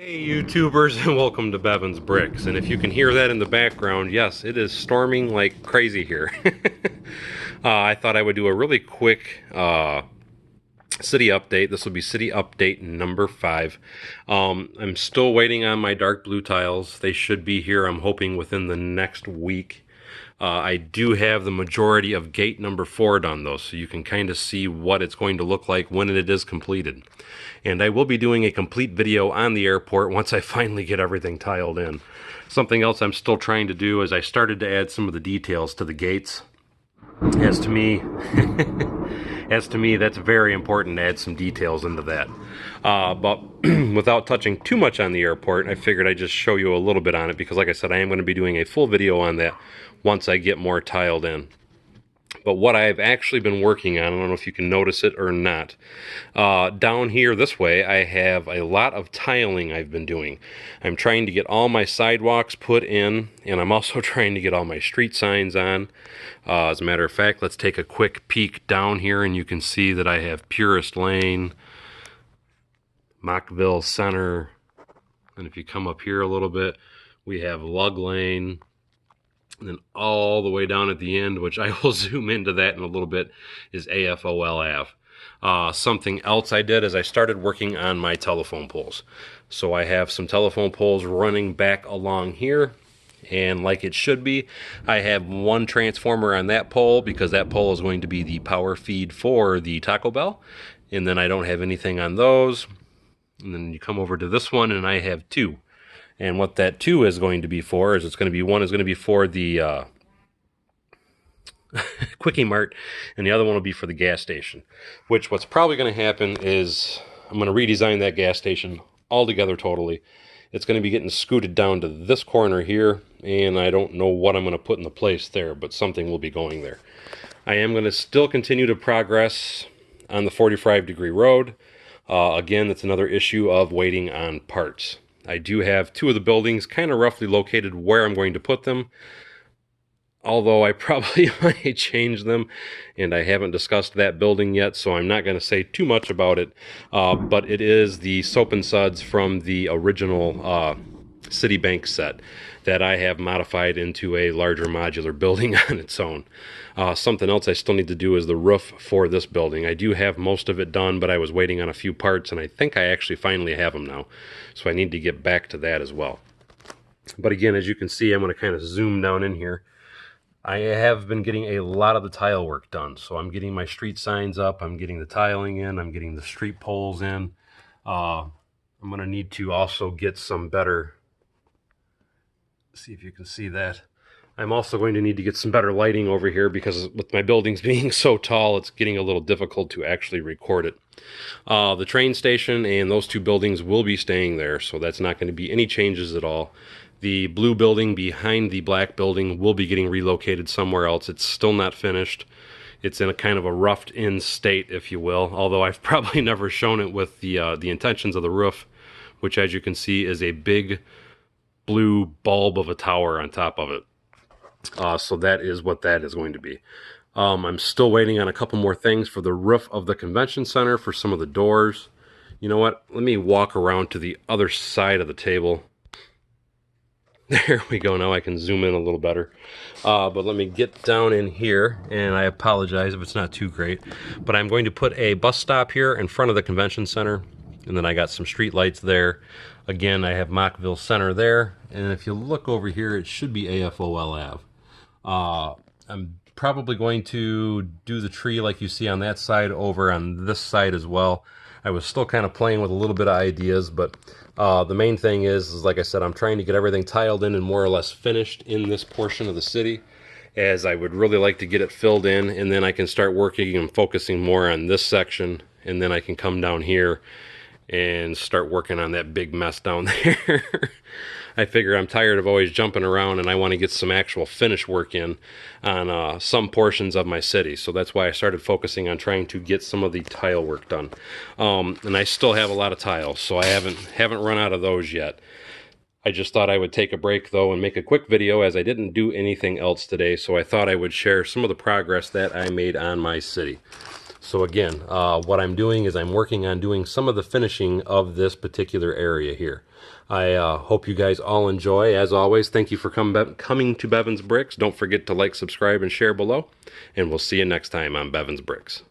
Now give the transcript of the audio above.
Hey YouTubers, and welcome to Bevins Bricks. And if you can hear that in the background, yes, it is storming like crazy here. I thought I would do a really quick city update. This will be city update number 5. I'm still waiting on my dark blue tiles. They should be here, I'm hoping, within the next week. I do have the majority of gate number 4 done though, so you can kind of see what it's going to look like when it is completed. And I will be doing a complete video on the airport once I finally get everything tiled in. Something else I'm still trying to do is I started to add some of the details to the gates. As to me, that's very important to add some details into that. But without touching too much on the airport, I figured I'd just show you a little bit on it because, like I said, I am going to be doing a full video on that once I get more tiled in. But what I've actually been working on, I don't know if you can notice it or not, down here this way, I have a lot of tiling I've been doing. I'm trying to get all my sidewalks put in, and I'm also trying to get all my street signs on. As a matter of fact, let's take a quick peek down here, and you can see that I have Purist Lane, Mockville Center, and if you come up here a little bit, we have Lug Lane. And then all the way down at the end, which I will zoom into that in a little bit, is AFOL Ave. Something else I did is I started working on my telephone poles. So I have some telephone poles running back along here. And like it should be, I have one transformer on that pole because that pole is going to be the power feed for the Taco Bell. And then I don't have anything on those. And then you come over to this one and I have 2. And what that 2 is going to be for is one is going to be for the Quickie Mart, and the other one will be for the gas station. What's probably going to happen is I'm going to redesign that gas station altogether totally. It's going to be getting scooted down to this corner here, and I don't know what I'm going to put in the place there, but something will be going there. I am going to still continue to progress on the 45-degree road. Again, that's another issue of waiting on parts. I do have 2 of the buildings kind of roughly located where I'm going to put them, although I probably might change them, and I haven't discussed that building yet, so I'm not going to say too much about it, but it is the Soap and Suds from the original Citibank set that I have modified into a larger modular building on its own. Something else I still need to do is the roof for this building. I do have most of it done, but I was waiting on a few parts, and I think I actually finally have them now. So I need to get back to that as well. But again, as you can see, I'm going to kind of zoom down in here. I have been getting a lot of the tile work done. So I'm getting my street signs up, I'm getting the tiling in, I'm getting the street poles in. I'm going to need to also get some better, see if you can see that. I'm also going to need to get some better lighting over here because with my buildings being so tall, it's getting a little difficult to actually record it. The train station and those 2 buildings will be staying there, so that's not going to be any changes at all. The blue building behind the black building will be getting relocated somewhere else. It's still not finished. It's in a kind of a roughed-in state, if you will, although I've probably never shown it with the intentions of the roof, which, as you can see, is a big blue bulb of a tower on top of it. So that is what that is going to be. I'm still waiting on a couple more things for the roof of the convention center for some of the doors. You know what? Let me walk around to the other side of the table. There we go. Now I can zoom in a little better. But let me get down in here, and I apologize if it's not too great. But I'm going to put a bus stop here in front of the convention center, and then I got some street lights there. Again, I have Mockville Center there, and if you look over here, it should be AFOL Ave. I'm probably going to do the tree like you see on that side over on this side as well. I was still kind of playing with a little bit of ideas, but the main thing is like I said, I'm trying to get everything tiled in and more or less finished in this portion of the city, as I would really like to get it filled in, and then I can start working and focusing more on this section, and then I can come down here and start working on that big mess down there. I figure I'm tired of always jumping around, and I want to get some actual finish work in on some portions of my city. So that's why I started focusing on trying to get some of the tile work done. And I still have a lot of tiles, so I haven't run out of those yet. I just thought I would take a break though and make a quick video, as I didn't do anything else today, so I thought I would share some of the progress that I made on my city. So again, what I'm doing is I'm working on doing some of the finishing of this particular area here. I hope you guys all enjoy. As always, thank you for coming to Bevins Bricks. Don't forget to like, subscribe, and share below. And we'll see you next time on Bevins Bricks.